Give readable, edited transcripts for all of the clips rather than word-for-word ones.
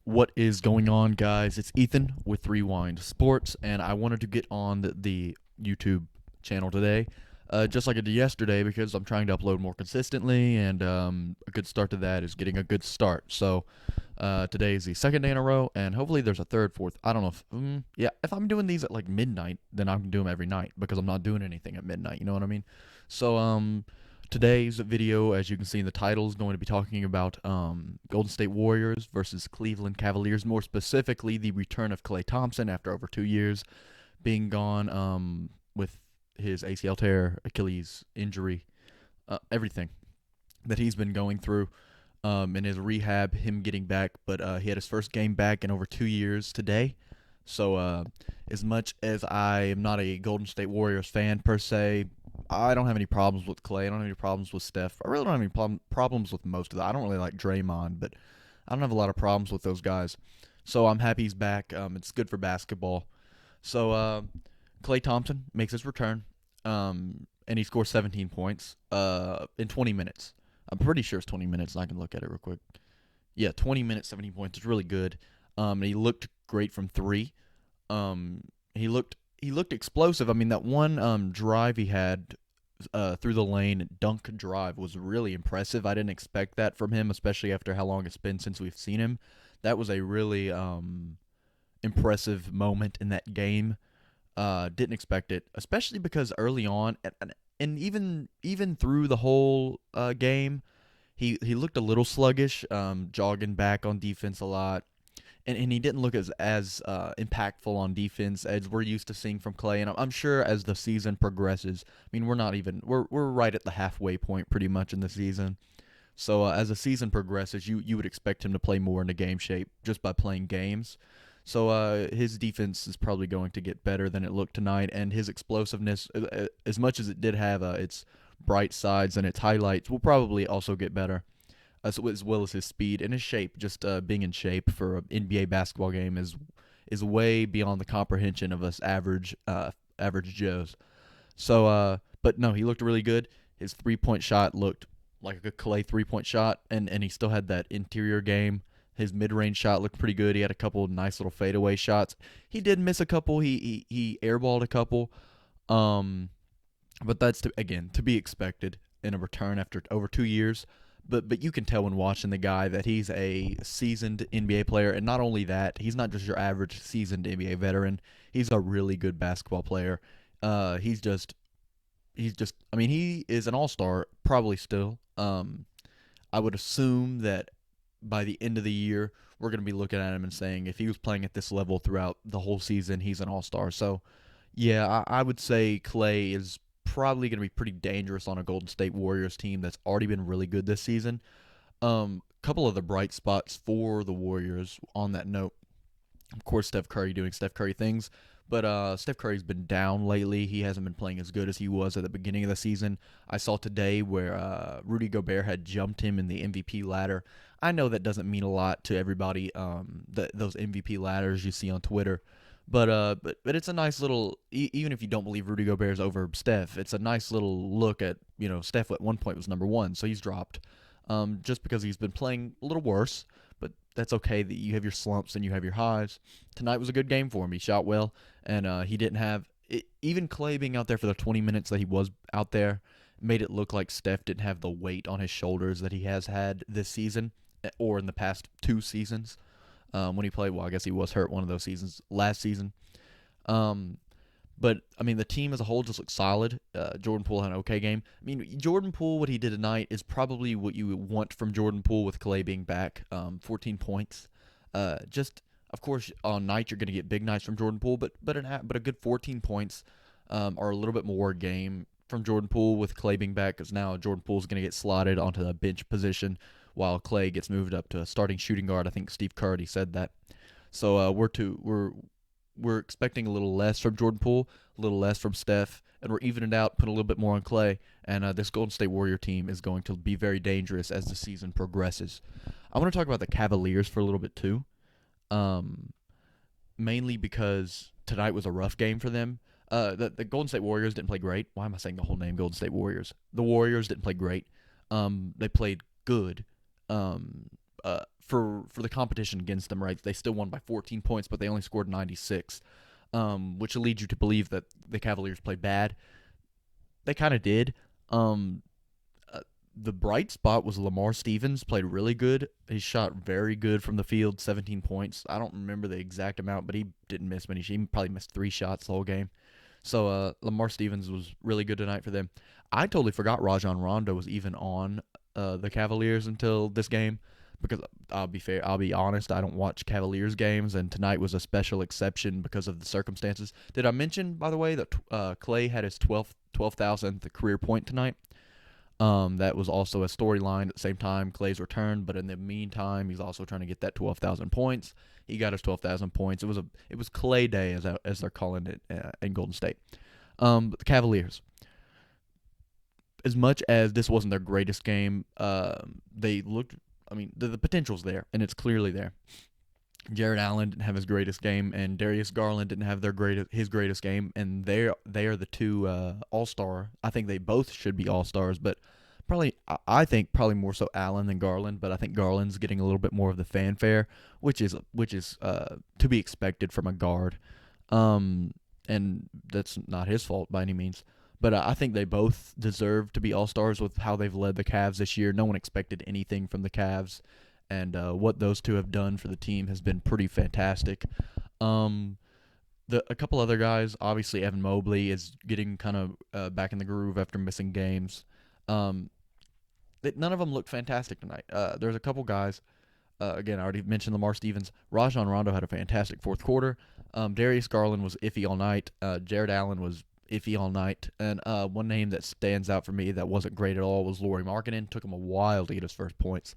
What is going on, guys? It's Ethan with Rewind Sports, and I wanted to get on the YouTube channel today, just like I did yesterday, because I'm trying to upload more consistently, and a good start to that is getting a good start. So today is the second day in a row, and hopefully there's a third, fourth. I don't know if, yeah, if I'm doing these at like midnight, then I can do them every night because I'm not doing anything at midnight. You know what I mean? So today's video, as you can see in the title, is going to be talking about Golden State Warriors versus Cleveland Cavaliers. More specifically, the return of Klay Thompson after over 2 years being gone with his ACL tear, Achilles injury, everything that he's been going through in his rehab, him getting back. But he had his first game back in over 2 years today. So as much as I am not a Golden State Warriors fan per se, I don't have any problems with Klay. I don't have any problems with Steph. I really don't have any problems with most of that. I don't really like Draymond, but I don't have a lot of problems with those guys. So I'm happy he's back. It's good for basketball. So Klay Thompson makes his return, and he scores 17 points in 20 minutes. I'm pretty sure it's 20 minutes, and I can look at it real quick. Yeah, 20 minutes, 17 points. It's really good. He looked great from three. He looked explosive. I mean, that one drive he had through the lane, dunk drive, was really impressive. I didn't expect that from him, especially after how long it's been since we've seen him. That was a really impressive moment in that game. Didn't expect it, especially because early on, and even through the whole game, he looked a little sluggish, jogging back on defense a lot. And he didn't look as impactful on defense as we're used to seeing from Klay. And I'm sure as the season progresses, I mean, we're right at the halfway point pretty much in the season. So as the season progresses, you would expect him to play more into game shape just by playing games. So his defense is probably going to get better than it looked tonight, and his explosiveness, as much as it did have its bright sides and its highlights, will probably also get better as well as his speed and his shape. Just being in shape for an NBA basketball game is way beyond the comprehension of us average Joes. So, but no, he looked really good. His 3-point shot looked like a Klay 3-point shot, and he still had that interior game. His mid-range shot looked pretty good. He had a couple of nice little fadeaway shots. He did miss a couple. He airballed a couple. But that's again to be expected in a return after over 2 years. But you can tell when watching the guy that he's a seasoned NBA player, and not only that, he's not just your average seasoned NBA veteran. He's a really good basketball player. He's just. I mean, he is an all-star probably still. I would assume that by the end of the year, we're going to be looking at him and saying if he was playing at this level throughout the whole season, he's an all-star. So, yeah, I would say Klay is probably going to be pretty dangerous on a Golden State Warriors team that's already been really good this season. Couple of the bright spots for the Warriors on that note, of course, Steph Curry doing Steph Curry things, but Steph Curry's been down lately. He hasn't been playing as good as he was at the beginning of the season. I saw today where Rudy Gobert had jumped him in the MVP ladder. I know that doesn't mean a lot to everybody, those MVP ladders you see on Twitter. But it's a nice little, even if you don't believe Rudy Gobert's over Steph, it's a nice little look at, Steph at one point was number one, so he's dropped, just because he's been playing a little worse. But that's okay. That you have your slumps and you have your highs. Tonight was a good game for him. He shot well, and he didn't have it, even Klay being out there for the 20 minutes that he was out there made it look like Steph didn't have the weight on his shoulders that he has had this season or in the past 2 seasons. When he played, well, I guess he was hurt one of those seasons last season. But I mean, the team as a whole just looks solid. Jordan Poole had an okay game. I mean, Jordan Poole, what he did tonight is probably what you would want from Jordan Poole with Klay being back. 14 points. Just of course, on night you're going to get big nights from Jordan Poole, but a good 14 points, or a little bit more game from Jordan Poole with Klay being back, because now Jordan Poole's going to get slotted onto the bench position while Klay gets moved up to a starting shooting guard. I think Steve Kerr already said that. So we're expecting a little less from Jordan Poole, a little less from Steph, and we're evening it out, put a little bit more on Klay. And this Golden State Warrior team is going to be very dangerous as the season progresses. I want to talk about the Cavaliers for a little bit too, mainly because tonight was a rough game for them. The Golden State Warriors didn't play great. Why am I saying the whole name Golden State Warriors? The Warriors didn't play great. They played good. for the competition against them, right? They still won by 14 points, but they only scored 96, which leads you to believe that the Cavaliers played bad. They kind of did. Um, the bright spot was Lamar Stevens played really good. He shot very good from the field, 17 points. I don't remember the exact amount, but he didn't miss many. He probably missed 3 shots the whole game. So Lamar Stevens was really good tonight for them. I totally forgot Rajon Rondo was even on the Cavaliers until this game, because I'll be honest, I don't watch Cavaliers games, and tonight was a special exception because of the circumstances. Did I mention, by the way, that Klay had his 12,000th career point tonight? That was also a storyline at the same time, Klay's return, but in the meantime, he's also trying to get that 12,000 points. He got his 12,000 points. It was Klay Day, as they're calling it in Golden State. But the Cavaliers, as much as this wasn't their greatest game, they looked. I mean, the potential's there, and it's clearly there. Jared Allen didn't have his greatest game, and Darius Garland didn't have his greatest game, and they are the two all-star. I think they both should be all-stars, but I think probably more so Allen than Garland. But I think Garland's getting a little bit more of the fanfare, which is to be expected from a guard, and that's not his fault by any means. But I think they both deserve to be all-stars with how they've led the Cavs this year. No one expected anything from the Cavs. And what those two have done for the team has been pretty fantastic. A couple other guys, obviously Evan Mobley is getting kind of back in the groove after missing games. None of them looked fantastic tonight. There's a couple guys. Again, I already mentioned Lamar Stevens. Rajon Rondo had a fantastic fourth quarter. Darius Garland was iffy all night. Jared Allen was iffy all night. And one name that stands out for me that wasn't great at all was Lauri Markkanen. Took him a while to get his first points.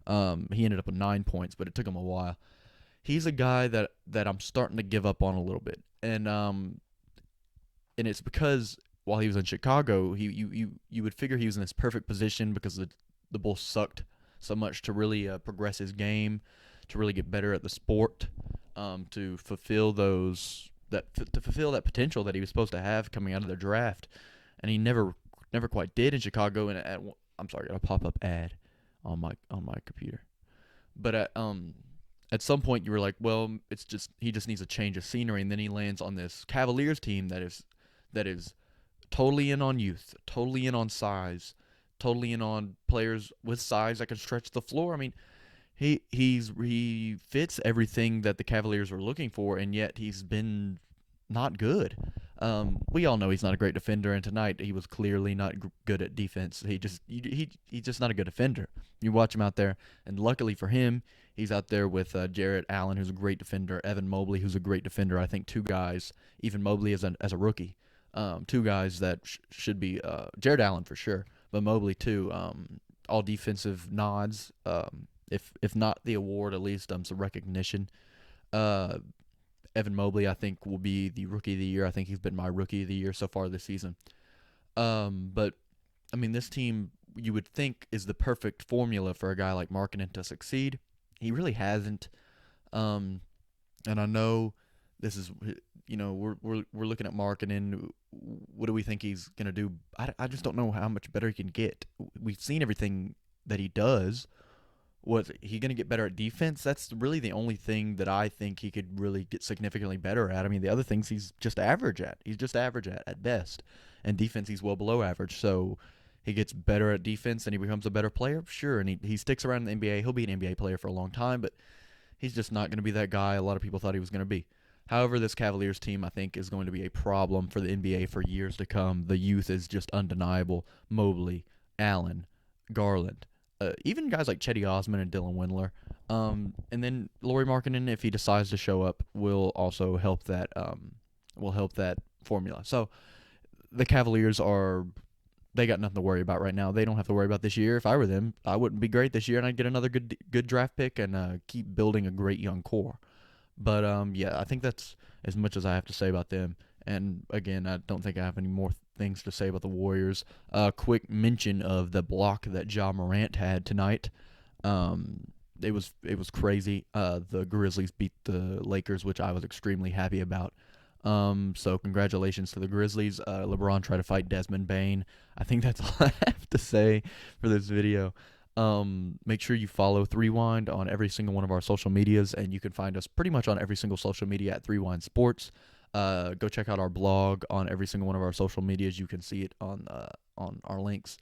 He ended up with 9 points, but it took him a while. He's a guy that I'm starting to give up on a little bit, and it's because while he was in Chicago, you would figure he was in this perfect position because the Bulls sucked so much to really progress his game, to really get better at the sport, to fulfill that potential that he was supposed to have coming out of the draft, and he never quite did in Chicago. And I'm sorry, got a pop-up ad on my computer. But at some point you were like, well, he just needs a change of scenery, and then he lands on this Cavaliers team that is totally in on youth, totally in on size, totally in on players with size that can stretch the floor. I mean, he fits everything that the Cavaliers were looking for, and yet he's been not good. We all know he's not a great defender, and tonight he was clearly not good at defense. He's just not a good defender. You watch him out there, and luckily for him, he's out there with Jarrett Allen, who's a great defender, Evan Mobley, who's a great defender. I think two guys, even Mobley as a rookie, two guys that should be Jarrett Allen for sure, but Mobley too. All defensive nods, if not the award, at least some recognition. Evan Mobley, I think, will be the Rookie of the Year. I think he's been my Rookie of the Year so far this season. But, I mean, this team, you would think, is the perfect formula for a guy like Markkanen to succeed. He really hasn't. And I know this is, we're looking at Markkanen. What do we think he's going to do? I just don't know how much better he can get. We've seen everything that he does. Was he going to get better at defense? That's really the only thing that I think he could really get significantly better at. I mean, the other things he's just average at. He's just average at best. And defense, he's well below average. So he gets better at defense and he becomes a better player? Sure. And he sticks around in the NBA. He'll be an NBA player for a long time, but he's just not going to be that guy a lot of people thought he was going to be. However, this Cavaliers team, I think, is going to be a problem for the NBA for years to come. The youth is just undeniable. Mobley, Allen, Garland. Even guys like Chetty Osman and Dylan Windler. And then Lauri Markkanen, if he decides to show up, will also help that formula. So the Cavaliers they got nothing to worry about right now. They don't have to worry about this year. If I were them, I wouldn't be great this year, and I'd get another good draft pick and keep building a great young core. But yeah, I think that's as much as I have to say about them. And again, I don't think I have any more things to say about the Warriors. Quick mention of the block that Ja Morant had tonight. It was crazy. The Grizzlies beat the Lakers, which I was extremely happy about. So congratulations to the Grizzlies. LeBron tried to fight Desmond Bane. I think that's all I have to say for this video. Make sure you follow 3Wind on every single one of our social medias, and you can find us pretty much on every single social media at 3Wind Sports. Go check out our blog on every single one of our social medias. You can see it on our links,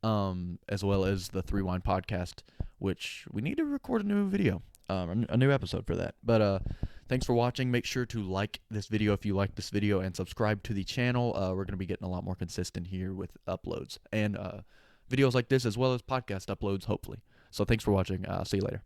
as well as the 3Wind podcast, which we need to record a new video, a new episode for that. But thanks for watching. Make sure to like this video if you like this video, and subscribe to the channel. We're going to be getting a lot more consistent here with uploads and videos like this, as well as podcast uploads, hopefully. So thanks for watching. See you later.